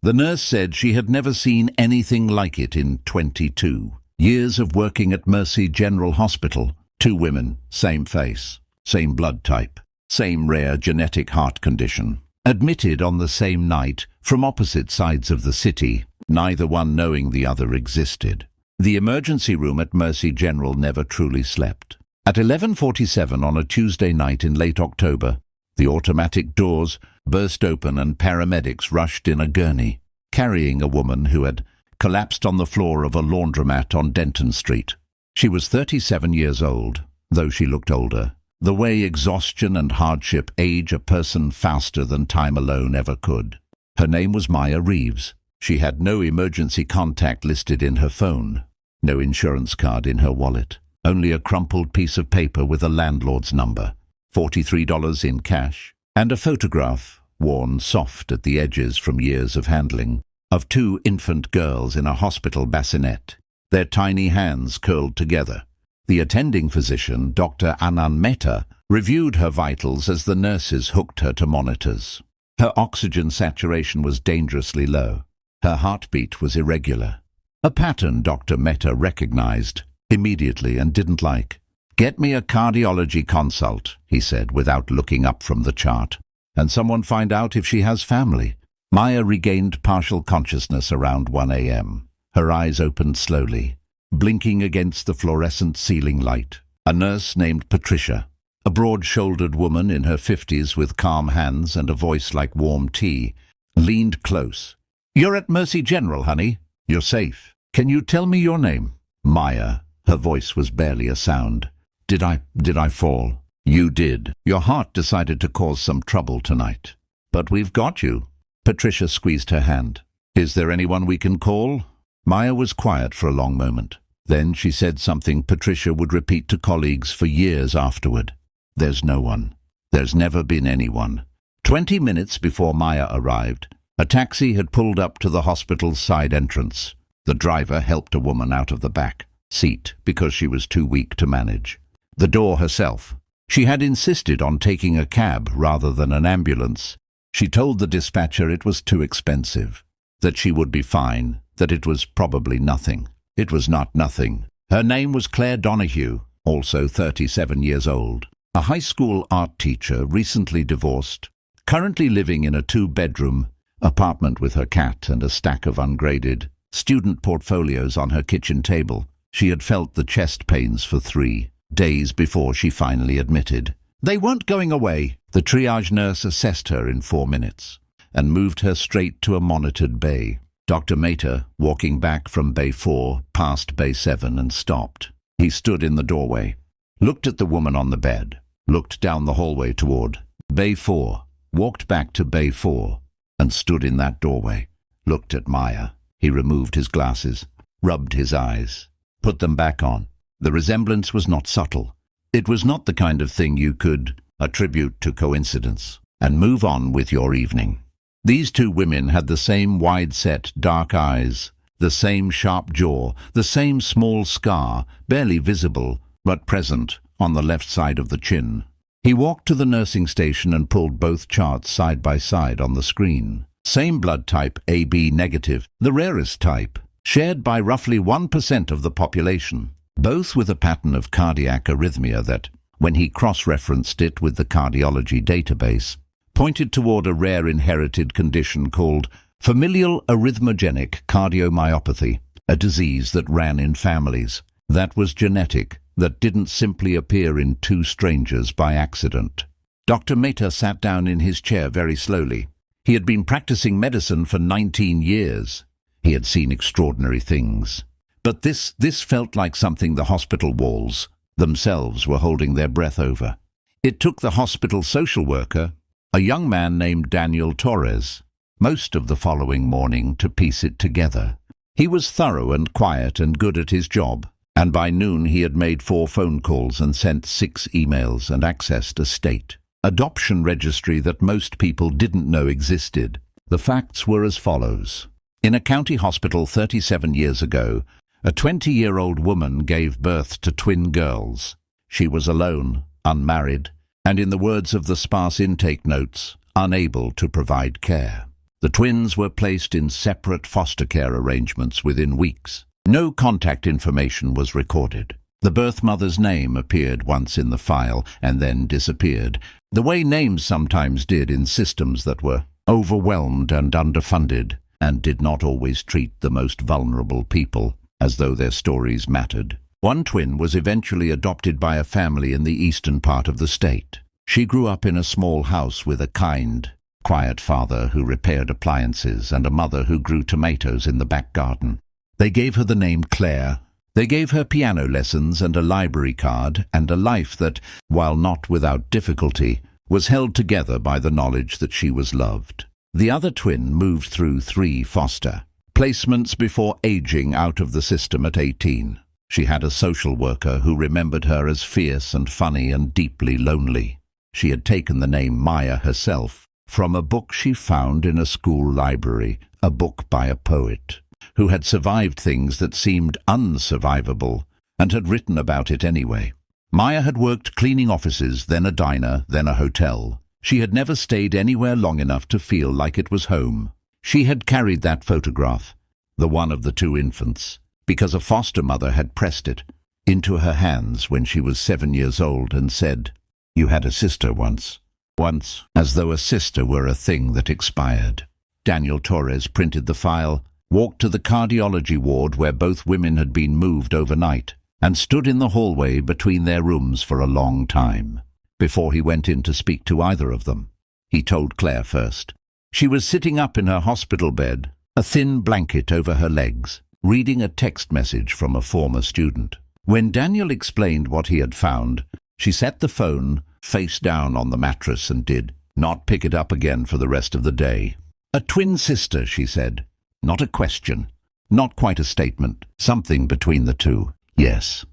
The nurse said she had never seen anything like it in 22 years of working at Mercy General Hospital. 2 women, same face, same blood type, same rare genetic heart condition. Admitted on the same night from opposite sides of the city, neither one knowing the other existed. The emergency room at Mercy General never truly slept. At 11:47 on a Tuesday night in late October, the automatic doors burst open and paramedics rushed in a gurney, carrying a woman who had collapsed on the floor of a laundromat on Denton Street. She was 37 years old, though she looked older, the way exhaustion and hardship age a person faster than time alone ever could. Her name was Maya Reeves. She had no emergency contact listed in her phone, no insurance card in her wallet, only a crumpled piece of paper with a landlord's number, $43 in cash, and a photograph, worn soft at the edges from years of handling, of 2 infant girls in a hospital bassinet, their tiny hands curled together. The attending physician, Dr. Anand Mehta, reviewed her vitals as the nurses hooked her to monitors. Her oxygen saturation was dangerously low. Her heartbeat was irregular, a pattern Dr. Mehta recognized immediately and didn't like. "Get me a cardiology consult," he said without looking up from the chart, "and someone find out if she has family." Maya regained partial consciousness around 1 a.m. Her eyes opened slowly, blinking against the fluorescent ceiling light. A nurse named Patricia, a broad-shouldered woman in her 50s with calm hands and a voice like warm tea, leaned close. "You're at Mercy General, honey. You're safe. Can you tell me your name?" "Maya." Her voice was barely a sound. Did I fall?" "You did. Your heart decided to cause some trouble tonight. But we've got you." Patricia squeezed her hand. "Is there anyone we can call?" Maya was quiet for a long moment. Then she said something Patricia would repeat to colleagues for years afterward. "There's no one. There's never been anyone." 20 minutes before Maya arrived, a taxi had pulled up to the hospital's side entrance. The driver helped a woman out of the back seat because she was too weak to manage. The door herself. She had insisted on taking a cab rather than an ambulance. She told the dispatcher it was too expensive, that she would be fine, that it was probably nothing. It was not nothing. Her name was Claire Donahue, also 37 years old, a high school art teacher, recently divorced, currently living in a 2-bedroom apartment with her cat and a stack of ungraded student portfolios on her kitchen table. She had felt the chest pains for 3 days before she finally admitted. They weren't going away. The triage nurse assessed her in 4 minutes and moved her straight to a monitored bay. Dr. Mehta, walking back from Bay 4, passed Bay 7 and stopped. He stood in the doorway, looked at the woman on the bed, looked down the hallway toward Bay 4, walked back to Bay 4, and stood in that doorway, looked at Maya. He removed his glasses, rubbed his eyes, put them back on. The resemblance was not subtle. It was not the kind of thing you could attribute to coincidence and move on with your evening. These 2 women had the same wide-set dark eyes, the same sharp jaw, the same small scar, barely visible but present on the left side of the chin. He walked to the nursing station and pulled both charts side by side on the screen. Same blood type, AB negative, the rarest type, shared by roughly 1% of the population, both with a pattern of cardiac arrhythmia that, when he cross-referenced it with the cardiology database, pointed toward a rare inherited condition called familial arrhythmogenic cardiomyopathy, a disease that ran in families, that was genetic, that didn't simply appear in 2 strangers by accident. Dr. Mehta sat down in his chair very slowly. He had been practicing medicine for 19 years. He had seen extraordinary things. But this felt like something the hospital walls themselves were holding their breath over. It took the hospital social worker, a young man named Daniel Torres, most of the following morning to piece it together. He was thorough and quiet and good at his job, and by noon he had made 4 phone calls and sent 6 emails and accessed a state adoption registry that most people didn't know existed. The facts were as follows. In a county hospital 37 years ago, a 20-year-old woman gave birth to twin girls. She was alone, unmarried, and in the words of the sparse intake notes, unable to provide care. The twins were placed in separate foster care arrangements within weeks. No contact information was recorded. The birth mother's name appeared once in the file and then disappeared, the way names sometimes did in systems that were overwhelmed and underfunded and did not always treat the most vulnerable people as though their stories mattered. One twin was eventually adopted by a family in the eastern part of the state. She grew up in a small house with a kind, quiet father who repaired appliances and a mother who grew tomatoes in the back garden. They gave her the name Claire. They gave her piano lessons and a library card and a life that, while not without difficulty, was held together by the knowledge that she was loved. The other twin moved through 3 foster placements before aging out of the system at 18. She had a social worker who remembered her as fierce and funny and deeply lonely. She had taken the name Maya herself from a book she found in a school library, a book by a poet who had survived things that seemed unsurvivable and had written about it anyway. Maya had worked cleaning offices, then a diner, then a hotel. She had never stayed anywhere long enough to feel like it was home. She had carried that photograph, the one of the 2 infants, because a foster mother had pressed it into her hands when she was 7 years old and said, "You had a sister once." Once, as though a sister were a thing that expired. Daniel Torres printed the file, walked to the cardiology ward where both women had been moved overnight, and stood in the hallway between their rooms for a long time. Before he went in to speak to either of them, he told Claire first. She was sitting up in her hospital bed, a thin blanket over her legs, reading a text message from a former student. When Daniel explained what he had found, she set the phone face down on the mattress and did not pick it up again for the rest of the day. "A twin sister," she said. Not a question, not quite a statement, something between the 2. "Yes,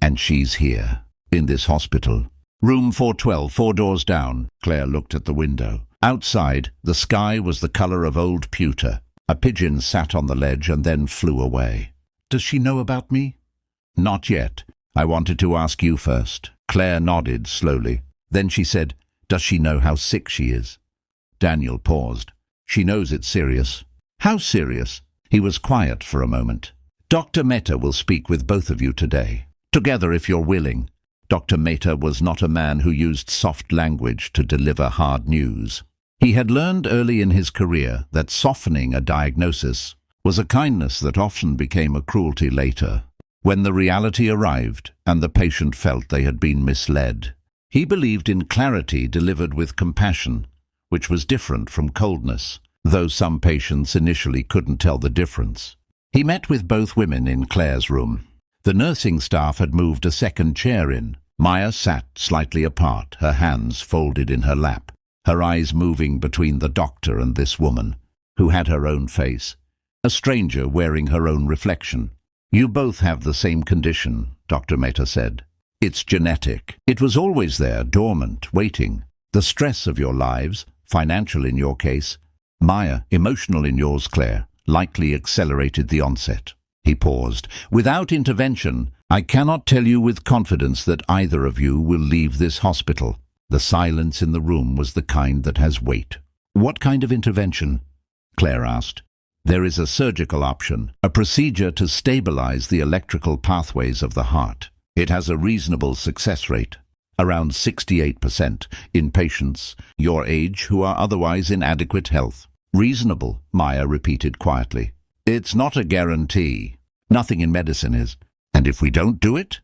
and she's here, in this hospital. Room 412, 4 doors down." Claire looked at the window. Outside, the sky was the color of old pewter. A pigeon sat on the ledge and then flew away. "Does she know about me?" "Not yet. I wanted to ask you first." Claire nodded slowly. Then she said, "Does she know how sick she is?" Daniel paused. "She knows it's serious." "How serious?" He was quiet for a moment. "Dr. Mehta will speak with both of you today. Together if you're willing." Dr. Mehta was not a man who used soft language to deliver hard news. He had learned early in his career that softening a diagnosis was a kindness that often became a cruelty later, when the reality arrived and the patient felt they had been misled. He believed in clarity delivered with compassion, which was different from coldness, though some patients initially couldn't tell the difference. He met with both women in Claire's room. The nursing staff had moved a second chair in. Maya sat slightly apart, her hands folded in her lap, her eyes moving between the doctor and this woman, who had her own face, a stranger wearing her own reflection. "You both have the same condition," Dr. Mehta said. "It's genetic. It was always there, dormant, waiting. The stress of your lives, financial in your case, Maya, emotional in yours, Claire, likely accelerated the onset." He paused. "Without intervention, I cannot tell you with confidence that either of you will leave this hospital." The silence in the room was the kind that has weight. "What kind of intervention?" Claire asked. "There is a surgical option, a procedure to stabilize the electrical pathways of the heart. It has a reasonable success rate, around 68%, in patients your age who are otherwise in adequate health." "Reasonable," Maya repeated quietly. "It's not a guarantee. Nothing in medicine is." "And if we don't do it?"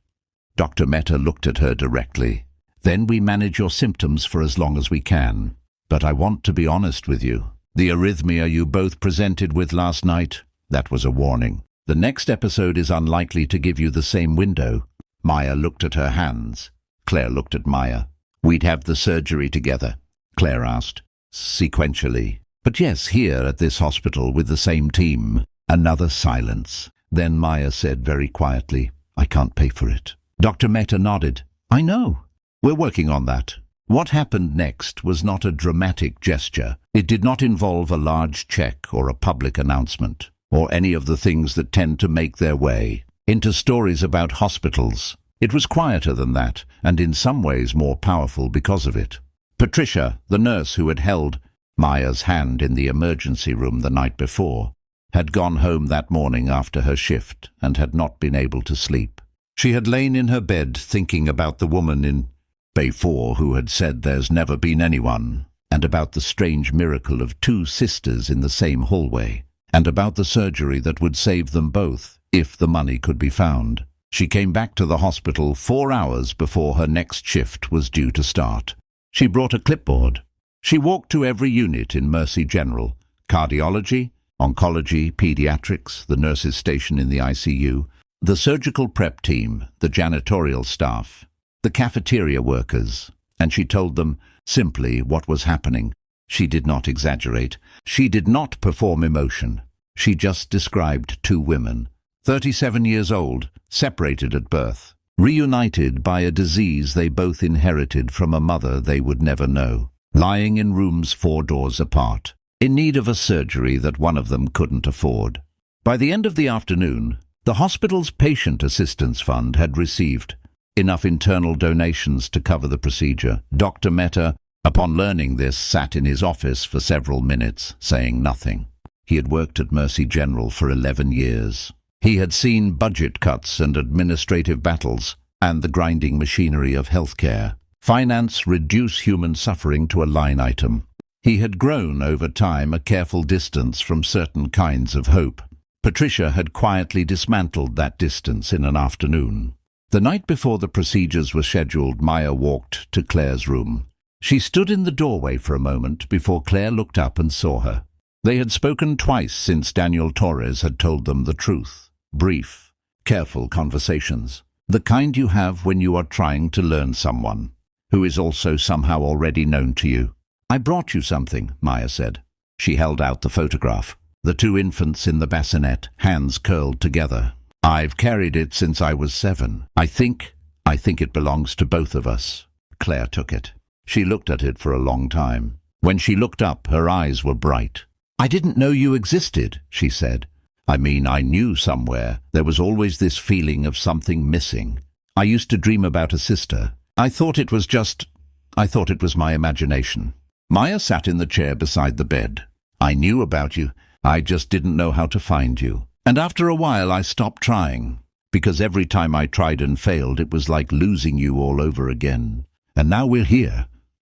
Dr. Mehta looked at her directly. "Then we manage your symptoms for as long as we can. But I want to be honest with you. The arrhythmia you both presented with last night, that was a warning. The next episode is unlikely to give you the same window." Maya looked at her hands. Claire looked at Maya. "We'd have the surgery together?" Claire asked. "Sequentially. But yes, here at this hospital with the same team." Another silence. Then Maya said very quietly, "I can't pay for it." Dr. Mehta nodded. "I know. We're working on that." What happened next was not a dramatic gesture. It did not involve a large check or a public announcement, or any of the things that tend to make their way into stories about hospitals. It was quieter than that, and in some ways more powerful because of it. Patricia, the nurse who had held Maya's hand in the emergency room the night before, had gone home that morning after her shift and had not been able to sleep. She had lain in her bed thinking about the woman in Bay 4 who had said there's never been anyone, and about the strange miracle of two sisters in the same hallway, and about the surgery that would save them both if the money could be found. She came back to the hospital 4 hours before her next shift was due to start. She brought a clipboard. She walked to every unit in Mercy General: cardiology, oncology, pediatrics, the nurses' station in the ICU, the surgical prep team, the janitorial staff, the cafeteria workers, and she told them simply what was happening. She did not exaggerate. She did not perform emotion. She just described two women, 37 years old, separated at birth, reunited by a disease they both inherited from a mother they would never know, lying in rooms 4 doors apart, in need of a surgery that one of them couldn't afford. By the end of the afternoon, the hospital's patient assistance fund had received enough internal donations to cover the procedure. Dr. Mehta, upon learning this, sat in his office for several minutes, saying nothing. He had worked at Mercy General for 11 years. He had seen budget cuts and administrative battles, and the grinding machinery of healthcare. Finance reduce human suffering to a line item. He had grown over time a careful distance from certain kinds of hope. Patricia had quietly dismantled that distance in an afternoon. The night before the procedures were scheduled, Maya walked to Claire's room. She stood in the doorway for a moment before Claire looked up and saw her. They had spoken twice since Daniel Torres had told them the truth. Brief, careful conversations. The kind you have when you are trying to learn someone, who is also somehow already known to you. "I brought you something," Maya said. She held out the photograph. The two infants in the bassinet, hands curled together. "I've carried it since I was 7. I think it belongs to both of us." Claire took it. She looked at it for a long time. When she looked up, her eyes were bright. "I didn't know you existed," she said. "I mean, I knew somewhere. There was always this feeling of something missing. I used to dream about a sister. I thought it was my imagination." Maya sat in the chair beside the bed. "I knew about you. I just didn't know how to find you. And after a while I stopped trying, because every time I tried and failed, it was like losing you all over again. And now we're here,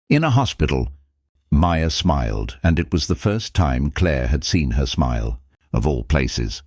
in a hospital." Maya smiled, and it was the first time Claire had seen her smile, of all places.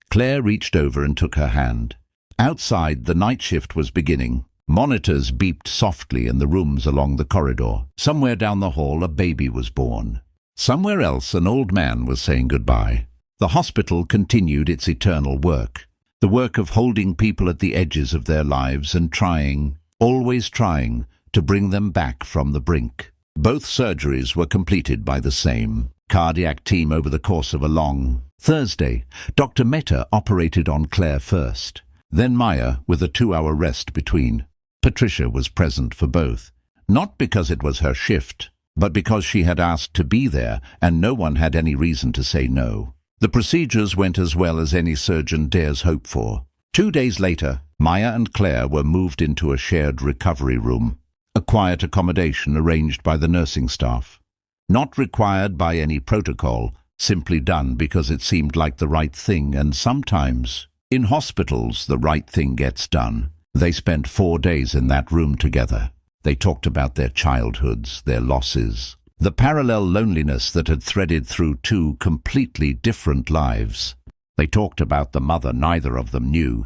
Claire reached over and took her hand. Outside, the night shift was beginning. Monitors beeped softly in the rooms along the corridor. Somewhere down the hall, a baby was born. Somewhere else, an old man was saying goodbye. The hospital continued its eternal work, the work of holding people at the edges of their lives and trying, always trying, to bring them back from the brink. Both surgeries were completed by the same cardiac team over the course of a long Thursday. Dr. Mehta operated on Claire first, then Maya, with a 2-hour rest between. Patricia was present for both, not because it was her shift, but because she had asked to be there, and no one had any reason to say no. The procedures went as well as any surgeon dares hope for. 2 days later, Maya and Claire were moved into a shared recovery room, a quiet accommodation arranged by the nursing staff. Not required by any protocol, simply done because it seemed like the right thing, and sometimes, in hospitals, the right thing gets done. They spent 4 days in that room together. They talked about their childhoods, their losses, the parallel loneliness that had threaded through 2 completely different lives. They talked about the mother neither of them knew,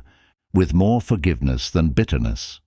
with more forgiveness than bitterness.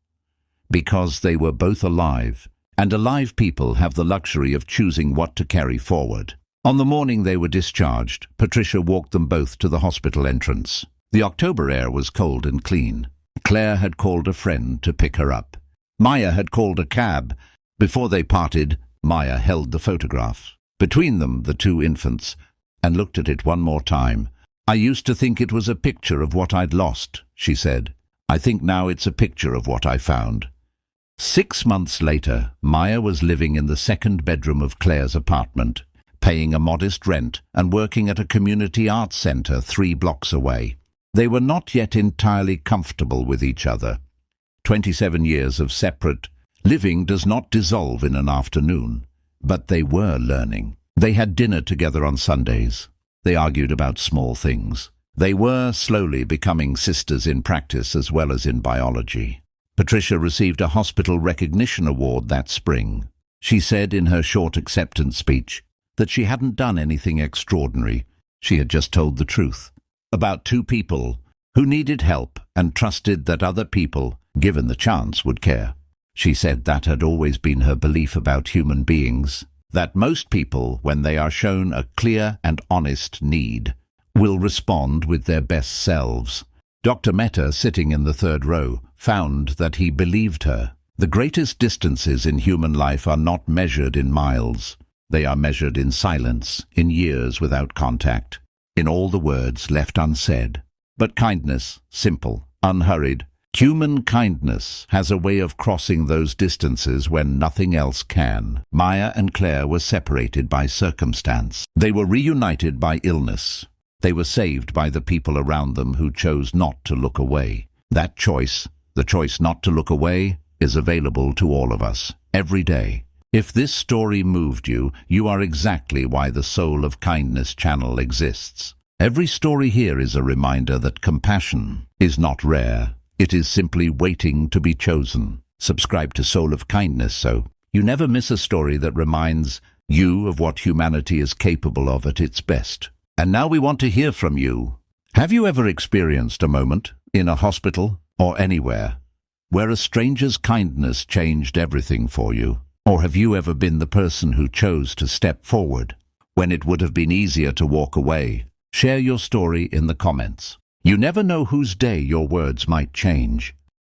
Because they were both alive, and alive people have the luxury of choosing what to carry forward. On the morning they were discharged, Patricia walked them both to the hospital entrance. The October air was cold and clean. Claire had called a friend to pick her up. Maya had called a cab. Before they parted, Maya held the photograph. Between them, the 2 infants, and looked at it one more time. "I used to think it was a picture of what I'd lost," she said. "I think now it's a picture of what I found." 6 months later, Maya was living in the 2nd bedroom of Claire's apartment, paying a modest rent and working at a community arts center 3 blocks away. They were not yet entirely comfortable with each other. 27 years of separate living does not dissolve in an afternoon, but they were learning. They had dinner together on Sundays. They argued about small things. They were slowly becoming sisters in practice as well as in biology. Patricia received a hospital recognition award that spring. She said in her short acceptance speech that she hadn't done anything extraordinary. She had just told the truth about two people who needed help and trusted that other people, given the chance, would care. She said that had always been her belief about human beings, that most people, when they are shown a clear and honest need, will respond with their best selves. Dr. Mehta, sitting in the third row, found that he believed her. The greatest distances in human life are not measured in miles. They are measured in silence, in years without contact, in all the words left unsaid. But kindness, simple, unhurried, human kindness has a way of crossing those distances when nothing else can. Maya and Claire were separated by circumstance. They were reunited by illness. They were saved by the people around them who chose not to look away. That choice, the choice not to look away, is available to all of us, every day. If this story moved you, you are exactly why the Soul of Kindness channel exists. Every story here is a reminder that compassion is not rare. It is simply waiting to be chosen. Subscribe to Soul of Kindness so you never miss a story that reminds you of what humanity is capable of at its best. And now we want to hear from you. Have you ever experienced a moment, in a hospital or anywhere, where a stranger's kindness changed everything for you? Or have you ever been the person who chose to step forward when it would have been easier to walk away? Share your story in the comments. You never know whose day your words might change.